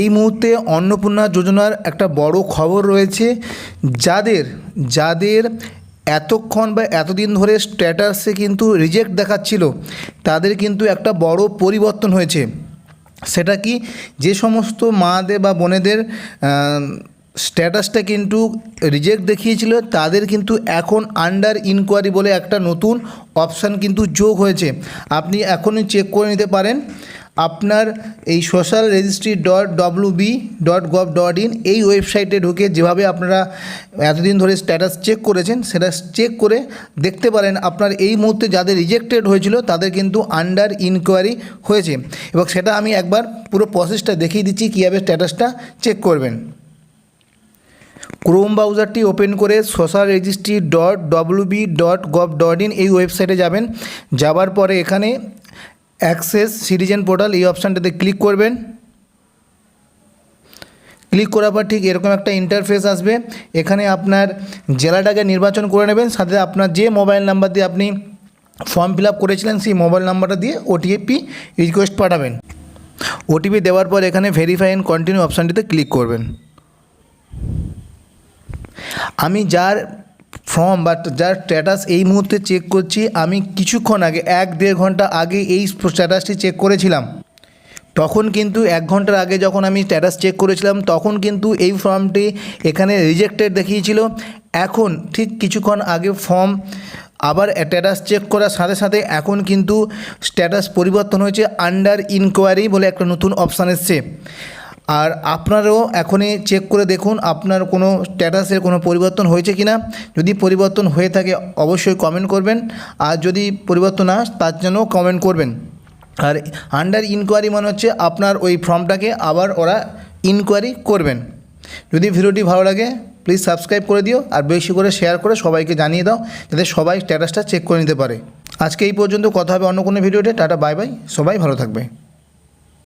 এই মুহূর্তে অন্নপূর্ণা যোজনার একটা বড় খবর রয়েছে। যাদের যাদের এতক্ষণ বা এতদিন ধরে স্ট্যাটাসে কিন্তু রিজেক্ট দেখাচ্ছিল, তাদের কিন্তু একটা বড় পরিবর্তন হয়েছে। সেটা কি, যে সমস্ত মাদের বা বোনেদের স্ট্যাটাসটা কিন্তু রিজেক্ট দেখিয়েছিল, তাদের কিন্তু এখন আন্ডার ইনকোয়ারি বলে একটা নতুন অপশান কিন্তু যোগ হয়েছে। আপনি এখনই চেক করে নিতে পারেন আপনার এই সোশ্যাল রেজিস্ট্রি .wb.gov.in এই ওয়েবসাইটে ঢুকে। যেভাবে আপনারা এতদিন ধরে স্ট্যাটাস চেক করেছেন, সেটা চেক করে দেখতে পারেন আপনার এই মুহূর্তে যাদের রিজেক্টেড হয়েছিল তাদের কিন্তু আন্ডার ইনকোয়ারি হয়েছে। এবং সেটা আমি একবার পুরো প্রসেসটা দেখিয়ে দিচ্ছি কীভাবে স্ট্যাটাসটা চেক করবেন। ক্রোম ব্রাউজারটি ওপেন করে সোশ্যাল রেজিস্ট্রি .wb.gov.in এই ওয়েবসাইটে যাবেন। যাবার পরে এখানে অ্যাক্সেস সিটিজেন পোর্টাল এই অপশানটাতে ক্লিক করবেন। ক্লিক করার পর ঠিক এরকম একটা ইন্টারফেস আসবে। এখানে আপনার জেলাটাকে নির্বাচন করে নেবেন, সাথে আপনার যে মোবাইল নাম্বার দিয়ে আপনি ফর্ম ফিল আপ করেছিলেন সেই মোবাইল নাম্বারটা দিয়ে ওটিপি রিকোয়েস্ট পাঠাবেন। ওটিপি দেওয়ার পর এখানে ভেরিফাই অ্যান্ড কন্টিনিউ অপশানটিতে ক্লিক করবেন। আমি যার ফর্ম বা যার স্ট্যাটাস এই মুহূর্তে চেক করছি, আমি কিছুক্ষণ আগে 1-1.5 ঘন্টা আগে এই স্ট্যাটাসটি চেক করেছিলাম। তখন কিন্তু 1 ঘন্টার আগে যখন আমি স্ট্যাটাস চেক করেছিলাম, তখন কিন্তু এই ফর্মটি এখানে রিজেক্টেড দেখিয়েছিল। এখন ঠিক কিছুক্ষণ আগে ফর্ম আবার স্ট্যাটাস চেক করার সাথে সাথে এখন কিন্তু স্ট্যাটাস পরিবর্তন হয়েছে, আন্ডার ইনকোয়ারি বলে একটা নতুন অপশান এসছে। আর আপনারাও এখনই চেক করে দেখুন আপনার কোনো স্ট্যাটাসের কোনো পরিবর্তন হয়েছে কি না। যদি পরিবর্তন হয়ে থাকে অবশ্যই কমেন্ট করবেন, আর যদি পরিবর্তন না তার জন্যও কমেন্ট করবেন। আর আন্ডার ইনকোয়ারি মানে হচ্ছে আপনার ওই ফর্মটাকে আবার ওরা ইনকোয়ারি করবেন। যদি ভিডিওটি ভালো লাগে প্লিজ সাবস্ক্রাইব করে দিও, আর বেশি করে শেয়ার করে সবাইকে জানিয়ে দাও যাতে সবাই স্ট্যাটাসটা চেক করে নিতে পারে। আজকে এই পর্যন্ত, কথা হবে অন্য কোনো ভিডিওতে। টাটা, বাই বাই, সবাই ভালো থাকবে।